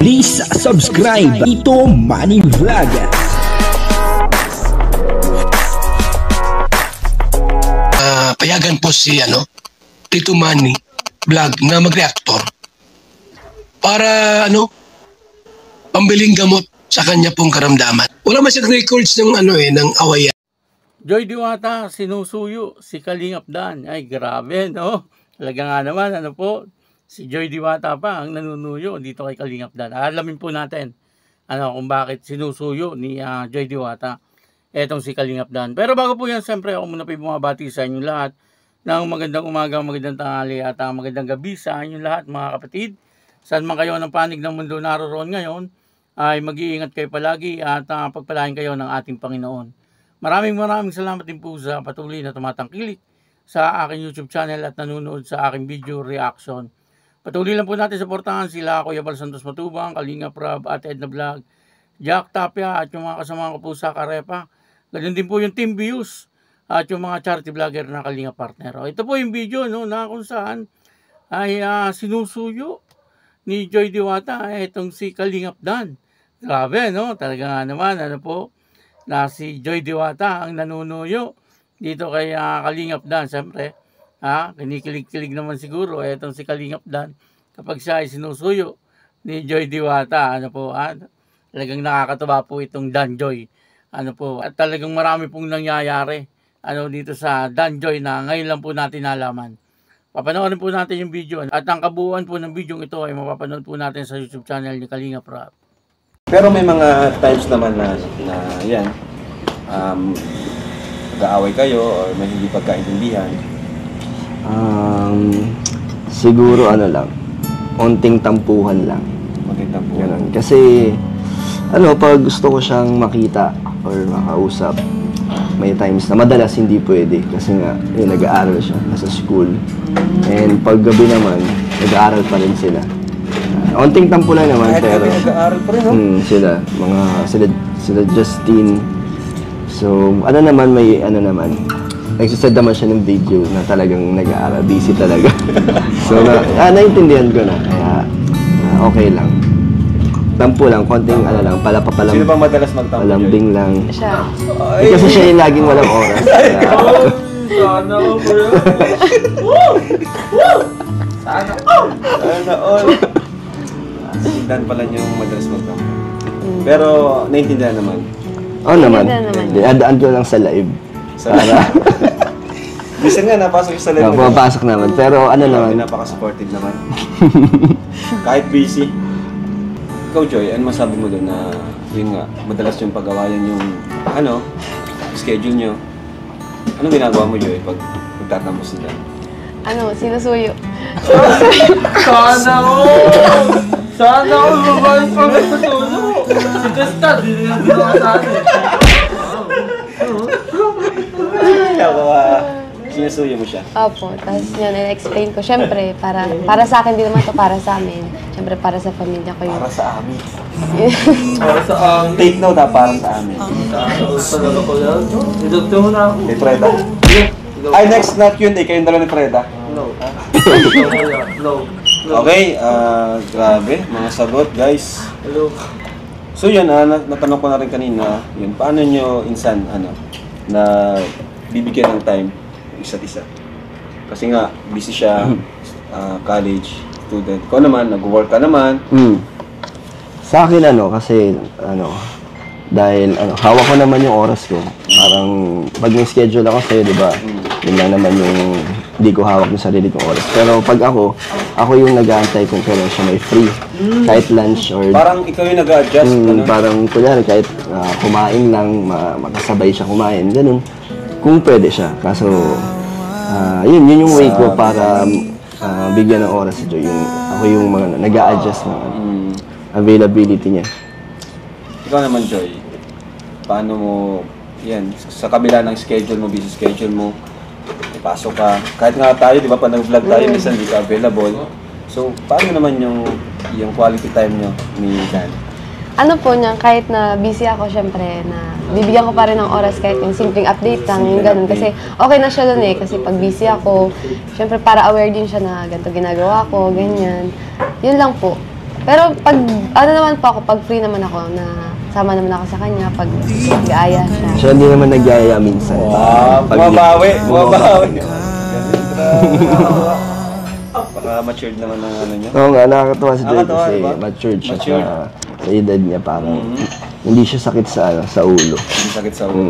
Please subscribe Ito Money Vlog. Payagan po si Tito Manny Vlog na mag-reactor para pambiling gamot sa kanya pong karamdaman. Wala man siyang records ng ng awayan. Joy Diwata, sinusuyo si Kalingap Dan. Ay, grabe, no? Talaga nga naman, si Joy Diwata pa ang nanunuyo dito kay Kalingap Dan. Alamin po natin kung bakit sinusuyo ni Joy Diwata etong si Kalingap Dan. Pero bago po yan, siyempre ako muna po bumabati sa inyo lahat ng magandang umaga, magandang tanghali at magandang gabi sa inyo lahat mga kapatid. Saan man kayo ng panig ng mundo naroon ngayon, ay mag-iingat kayo palagi at pagpalain kayo ng ating Panginoon. Maraming salamat din po sa patuloy na tumatangkilik sa aking YouTube channel at nanonood sa aking video reaction. Patuloy lang po natin suportahan sila Kuya Bal Santos Matubang, Kalingap Rob at Edna Vlog, Jack Tapia at yung mga kasama ko po sa Karepa. Ganyan din po yung Team Views at yung mga charity vlogger na Kalingap partner. Ito po yung video na kung saan ay sinusuyo ni Joy Diwata itong si Kalingap Dan. Grabe, talaga nga naman, na si Joy Diwata ang nanunuyo dito kay Kalingap Dan. Siyempre, kinikilig-kilig naman siguro itong si Kalingap Dan kapag siya ay sinusuyo ni Joy Diwata. Talagang nakakatuwa po itong Dan Joy. At talagang marami pong nangyayari dito sa Dan Joy na ngayon lang po natin nalaman. Papanoorin po natin yung video at ang kabuuan po ng video ito ay mapapanood po natin sa YouTube channel ni Kalingap Rob. Pero may mga times naman na yan, nag-aaway kayo or may hindi pagkaintindihan. Siguro lang, onting tampuhan lang. Onting tampuhan. Ganun. Kasi, pag gusto ko siyang makita or makausap, may times na madalas hindi pwede. Kasi nga, nag-aaral siya, nasa school. And pag gabi naman, nag-aaral pa rin sila. Onting tampo lang naman, pero nag-aaral pa rin, sila Justine. So, may nagsasad naman siya ng video na talagang nag-aaral, busy talaga. So, naintindihan ko na, kaya okay lang. Tampo lang, konting palapapalam. Sino ba madalas magtampo? Palambing lang. Siya. Kasi siya yung laging walang oras. Sana all. Sana all. Dan pala yung madalas magtampo. Pero, naintindihan naman. Oo naman. Adaan ko lang sa live. Para Bisa nga, napasok yung sa live. Pumapasok naman. Pero naman. Napaka-supportive naman. Kahit busy. Ikaw, Joy, ano masabi mo doon na yun nga, madalas yung pag-awayan yung schedule nyo? Anong ginagawa mo, Joy, pag magtatapos sila? Sinusuyo. Sana all! Sana all! Babae pa may patulo! Si Gustad, hindi na ginawa sa atin. Sinusuyo mo siya? Opo, tapos yun, in-explain ko. Siyempre, para sa akin, din naman to para sa amin. Siyempre, para sa pamilya ko yun. Para sa amin. Para sa amin. Take note para sa amin. Talaga ko yan. Idugtong mo na ako. Ni Freda? Ay, next na Q&A. Kayong dalawa ni Freda? No. Okay, grabe. Mga sagot, guys. Hello. So yun, natanong ko na rin kanina, paano nyo insan, na bibigyan ng time isa't isa? Kasi nga, busy siya, college, student. Ikaw naman, nag-work ka naman. Sa akin kasi dahil hawak ko naman yung oras ko. Parang pag may schedule ako sa'yo, di ba? Yun lang naman yung hindi ko hawak yung sarili kong oras. Pero pag ako yung nag-aantay kung kailan siya may free. Kahit lunch or... Parang ikaw yung nag-adjust. Parang kunyari kahit kumain lang, makasabay siya kumain. Ganun. Kung pwede siya. Kaso, yun yung way ko para bigyan ng oras si Joy. Ako yung nag-a-adjust ng availability niya. Ikaw naman, Joy, paano mo, sa kabila ng schedule mo, busy schedule mo, pasok ka, kahit nga tayo, di ba, pag nag-vlog tayo, minsan hindi ka available. So, paano naman yung quality time nyo ni Dan? Kahit na busy ako, syempre, na bibigyan ko pa rin ng oras kahit yung simpleng update lang, yung ganun. Kasi okay na siya dun kasi pag busy ako, syempre para aware din siya na ganito ginagawa ko, ganyan. Yun lang po. Pero pag, ano naman po ako, pag free naman ako, na sama naman ako sa kanya, pag nag-aaya siya. Siya hindi naman nagyaya minsan. Bumabawi. Baka matured naman ng ano niya. Oo nga, nakakatuwa si Joy Nakakatuwa, kasi diba? matured siya Matured. sa edad niya. Parang hindi siya sakit sa ulo. Hindi sakit sa ulo.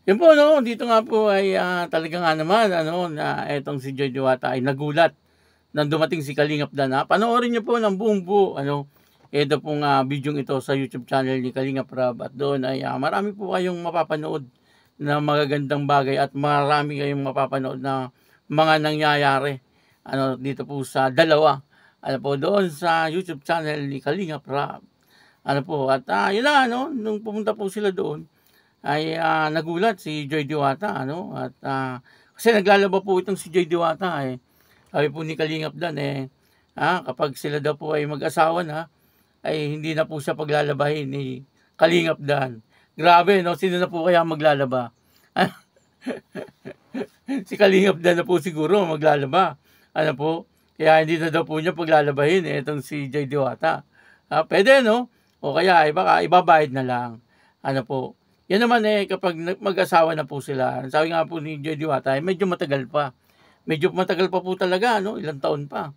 Yun po, no, dito nga po ay talaga nga naman, na etong si Joy Diwata ay nagulat nang dumating si Kalingap Dan. Panoorin niyo po ng buong buo, ito pong video ito sa YouTube channel ni Kalingap Rab. At doon ay marami po kayong mapapanood na magagandang bagay at marami kayong mapapanood na mga nangyayari dito po sa dalawa. Doon sa YouTube channel ni Kalingap Rab. At yun na, nung pumunta po sila doon, ay nagulat si Joy Diwata, at kasi naglalaba po itong si Joy Diwata, sabi po ni Kalingap Dan, kapag sila daw po ay mag-asawa na, ay hindi na po siya paglalabahin ni Kalingap Dan. Grabe, sino na po kaya maglalaba? Si Kalingap Dan na po siguro maglalaba. Kaya hindi na daw po niya paglalabahin itong si Joy Diwata. Pwede, o kaya baka ibabayad na lang. Yan naman kapag mag-asawa na po sila. Sabi nga po ni Joy Diwata, medyo matagal pa. Medyo matagal pa po talaga, ilang taon pa.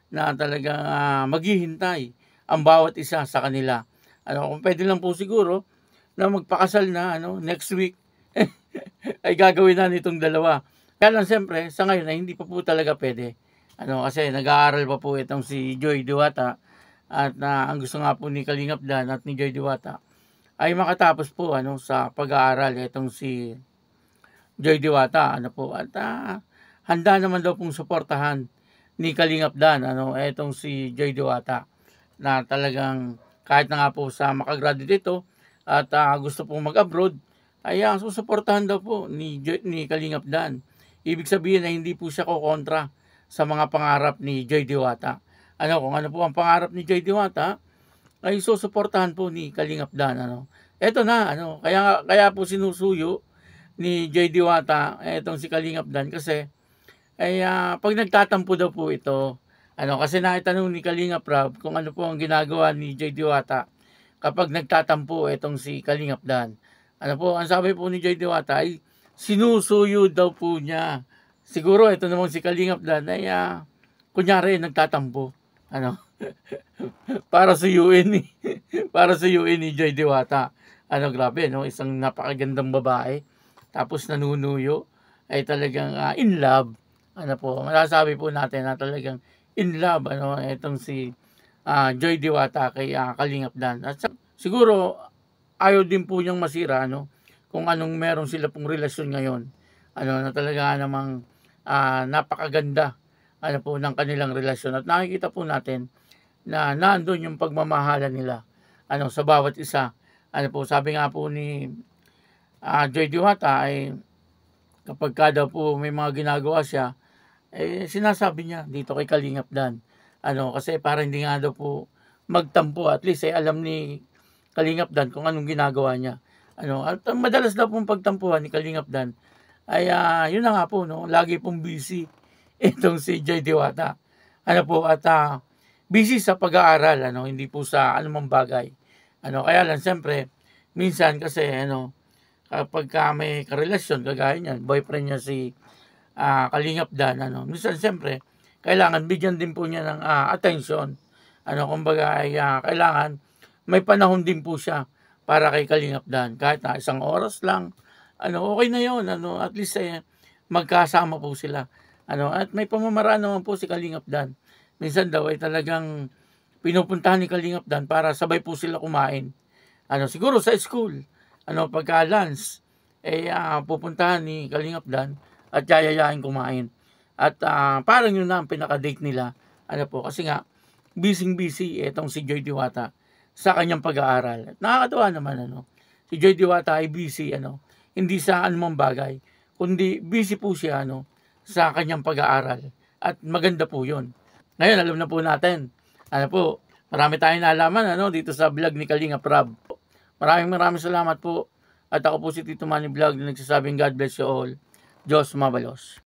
Na talagang maghihintay ang bawat isa sa kanila. Kung pwede lang po siguro na magpakasal na next week ay gagawin na nitong dalawa. Kaya lang siyempre, sa ngayon ay hindi pa po talaga pwede. Kasi nag-aaral pa po itong si Joy Diwata. At ang gusto nga po ni Kalingap Dan at ni Joy Diwata ay makatapos po sa pag-aaral itong si Joy Diwata. At handa naman daw pong suportahan ni Kalingap Dan itong si Joy Diwata na talagang kahit na nga po sa makagraduate ito at gusto pong mag-abroad ay susuportahan daw po ni Kalingap Dan. Ibig sabihin na hindi po siya kokontra sa mga pangarap ni Joy Diwata. Kung ano po ang pangarap ni Joy Diwata ay susuportahan po ni Kalingap Dan. Eto na, kaya po sinusuyo ni Joy Diwata etong si Kalingap Dan kasi ay pag nagtatampo daw po ito, kasi naitanong ni Kalingap Rab kung ano po ang ginagawa ni Joy Diwata kapag nagtatampo etong si Kalingap Dan. Ang sabi po ni Joy Diwata ay sinusuyo daw po niya. Siguro ito namang si Kalingap Dan ay kunyari nagtatampo. Para suyuin ni Joy Diwata. Grabe, isang napakagandang babae. Tapos nanunuyo. Ay talagang in love. Masasabi po natin na talagang in love. Itong si Joy Diwata kay Kalingap Dan. At siguro, ayaw din po niyang masira, kung anong meron sila pong relasyon ngayon. Na talaga namang napakaganda ng kanilang relasyon. At nakikita po natin na nandun yung pagmamahalan nila sa bawat isa. Sabi nga po ni Joy Diwata ay kapag daw po may mga ginagawa siya, sinasabi niya dito kay Kalingap Dan. Kasi para hindi nga daw po magtampo, at least alam ni Kalingap Dan kung anong ginagawa niya. At madalas daw pong pagtampuhan ni Kalingap Dan ay yun na nga po, lagi pong busy itong si Joy Diwata. At busy sa pag-aaral, hindi po sa anumang bagay. Kaya lang siyempre, minsan kasi kapag may karelasyon, kagaya niyan, boyfriend niya si Kalingap Dan, minsan siyempre, kailangan bigyan din po niya ng attention. Kumbaga ay kailangan may panahon din po siya para kay Kalingap Dan. Kahit na isang oras lang, okay na yun. At least magkasama po sila. At may pamamaraan naman po si Kalingap Dan. Minsan daw ay talagang pinupuntahan ni Kalingap Dan para sabay po sila kumain. Siguro sa school, pagka lunch, pupuntahan ni Kalingap Dan at yayayain kumain. At parang yun na ang pinaka-date nila. Kasi nga, busy itong si Joy Diwata sa kanyang pag-aaral. At nakakatuwa naman, si Joy Diwata ay busy, hindi sa anumang bagay, kundi busy po siya, sa kanyang pag-aaral. At maganda po yun. Ngayon, alam na po natin. Marami tayong nalaman dito sa vlog ni Kalingap Rab. Maraming salamat po. At ako po si Tito Manny Vlog na nagsasabing God bless you all. Diyos mabalos.